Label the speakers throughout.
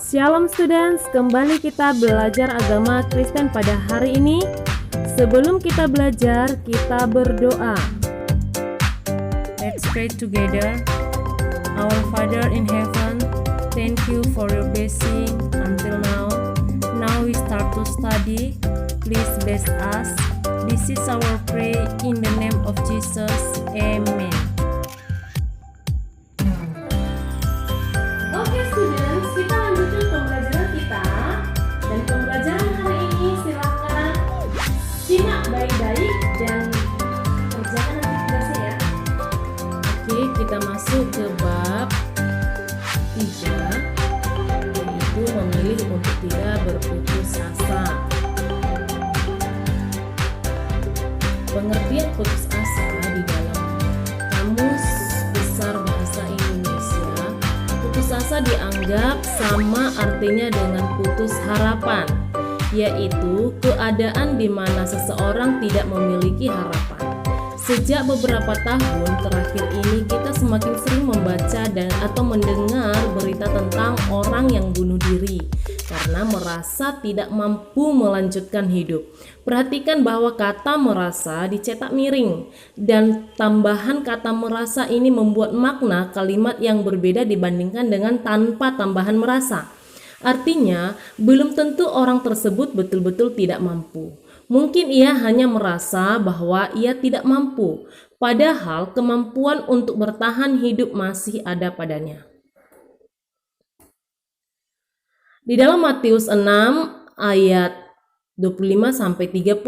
Speaker 1: Shalom students, kembali kita belajar agama Kristen pada hari ini. Sebelum kita belajar, kita berdoa. Let's pray together. Our Father in heaven, thank you for your blessing until now. Now we start to study. Please bless us. This is our prayer in the name of Jesus. Amen. Oke students, kita lanjutkan pembelajaran kita. Dan pembelajaran hari ini silakan simak baik-baik dan kerjakan nanti tugasnya ya. Oke, kita masuk ke bab 3, yaitu memilih untuk tidak berputus asa. Pengertian putus asa di dalam Kamus Besar Bahasa Indonesia, putus asa dianggap sama artinya dengan putus harapan, yaitu keadaan di mana seseorang tidak memiliki harapan. Sejak beberapa tahun terakhir ini kita semakin sering membaca dan atau mendengar berita tentang orang yang bunuh diri karena merasa tidak mampu melanjutkan hidup. Perhatikan bahwa kata merasa dicetak miring dan tambahan kata merasa ini membuat makna kalimat yang berbeda dibandingkan dengan tanpa tambahan merasa. Artinya, belum tentu orang tersebut betul-betul tidak mampu. Mungkin ia hanya merasa bahwa ia tidak mampu, padahal kemampuan untuk bertahan hidup masih ada padanya. Di dalam Matius 6 ayat 25-34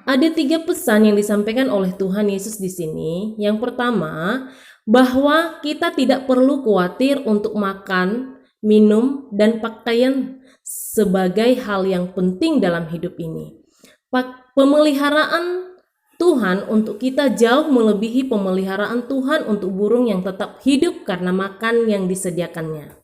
Speaker 1: ada 3 pesan yang disampaikan oleh Tuhan Yesus di sini. Yang pertama, bahwa kita tidak perlu khawatir untuk makan, minum, dan pakaian sebagai hal yang penting dalam hidup ini. Pemeliharaan Tuhan untuk kita jauh melebihi pemeliharaan Tuhan untuk burung yang tetap hidup karena makan yang disediakannya.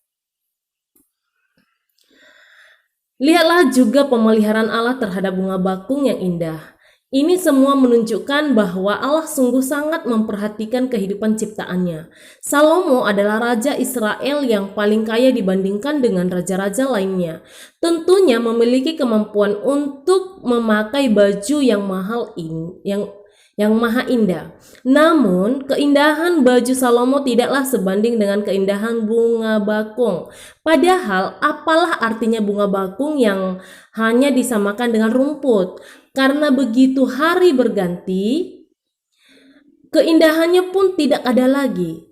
Speaker 1: Lihatlah juga pemeliharaan Allah terhadap bunga bakung yang indah. Ini semua menunjukkan bahwa Allah sungguh sangat memperhatikan kehidupan ciptaannya. Salomo adalah raja Israel yang paling kaya dibandingkan dengan raja-raja lainnya. Tentunya memiliki kemampuan untuk memakai baju yang mahal yang maha indah. Namun, keindahan baju Salomo tidaklah sebanding dengan keindahan bunga bakung. Padahal, apalah artinya bunga bakung yang hanya disamakan dengan rumput? Karena begitu hari berganti, keindahannya pun tidak ada lagi.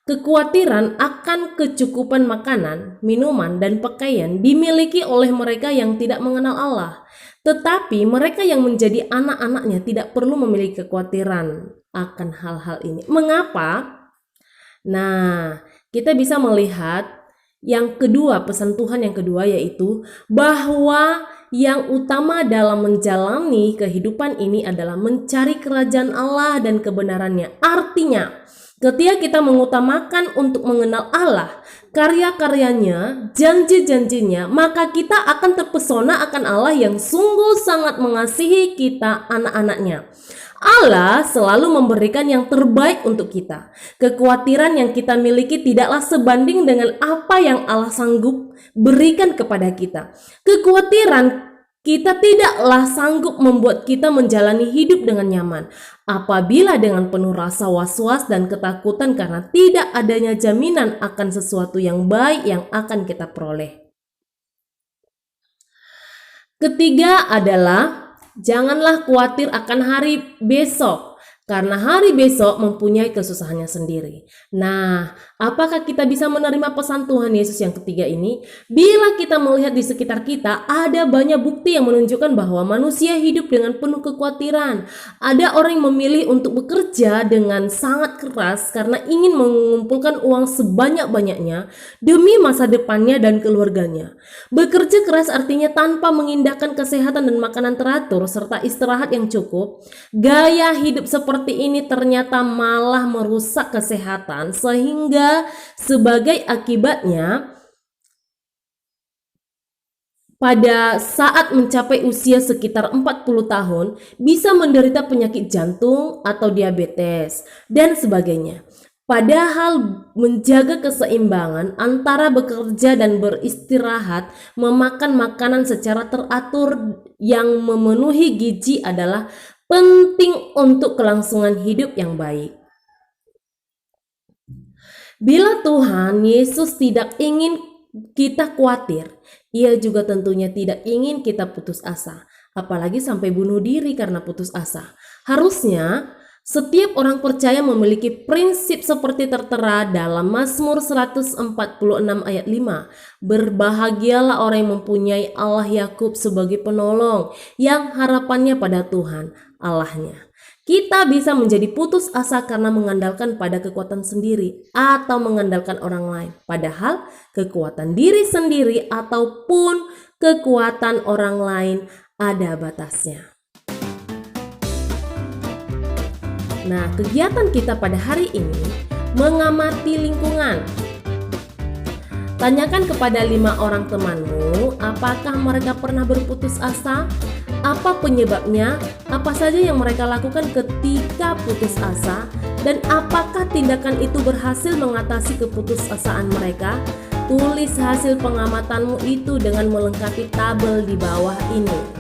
Speaker 1: Kekhawatiran akan kecukupan makanan, minuman, dan pakaian dimiliki oleh mereka yang tidak mengenal Allah. Tetapi mereka yang menjadi anak-anaknya tidak perlu memiliki kekhawatiran akan hal-hal ini. Mengapa? Nah, kita bisa melihat yang kedua, pesan Tuhan yang kedua, yaitu bahwa yang utama dalam menjalani kehidupan ini adalah mencari kerajaan Allah dan kebenarannya. Artinya, ketika kita mengutamakan untuk mengenal Allah, karya-karyanya, janji-janjinya, maka kita akan terpesona akan Allah yang sungguh sangat mengasihi kita, anak-anaknya. Allah selalu memberikan yang terbaik untuk kita. Kekhawatiran yang kita miliki tidaklah sebanding dengan apa yang Allah sanggup berikan kepada kita. Kekhawatiran kita tidaklah sanggup membuat kita menjalani hidup dengan nyaman. Apabila dengan penuh rasa was-was dan ketakutan karena tidak adanya jaminan akan sesuatu yang baik yang akan kita peroleh. Ketiga adalah janganlah khawatir akan hari besok, karena hari besok mempunyai kesusahannya sendiri. Nah, apakah kita bisa menerima pesan Tuhan Yesus yang ketiga ini? Bila kita melihat di sekitar kita, ada banyak bukti yang menunjukkan bahwa manusia hidup dengan penuh kekhawatiran. Ada orang yang memilih untuk bekerja dengan sangat keras karena ingin mengumpulkan uang sebanyak-banyaknya demi masa depannya dan keluarganya. Bekerja keras artinya tanpa mengindahkan kesehatan dan makanan teratur serta istirahat yang cukup. Gaya hidup seperti ini ternyata malah merusak kesehatan, sehingga sebagai akibatnya pada saat mencapai usia sekitar 40 tahun bisa menderita penyakit jantung atau diabetes dan sebagainya. Padahal menjaga keseimbangan antara bekerja dan beristirahat, memakan makanan secara teratur yang memenuhi gizi adalah penting untuk kelangsungan hidup yang baik. Bila Tuhan Yesus tidak ingin kita khawatir, Ia juga tentunya tidak ingin kita putus asa, apalagi sampai bunuh diri karena putus asa. Harusnya setiap orang percaya memiliki prinsip seperti tertera dalam Mazmur 146 ayat 5. Berbahagialah orang yang mempunyai Allah Yakub sebagai penolong, yang harapannya pada Tuhan Allahnya. Kita bisa menjadi putus asa karena mengandalkan pada kekuatan sendiri atau mengandalkan orang lain. Padahal kekuatan diri sendiri ataupun kekuatan orang lain ada batasnya. Nah, kegiatan kita pada hari ini mengamati lingkungan. Tanyakan kepada 5 orang temanmu, apakah mereka pernah berputus asa? Apa penyebabnya? Apa saja yang mereka lakukan ketika putus asa? Dan apakah tindakan itu berhasil mengatasi keputusasaan mereka? Tulis hasil pengamatanmu itu dengan melengkapi tabel di bawah ini.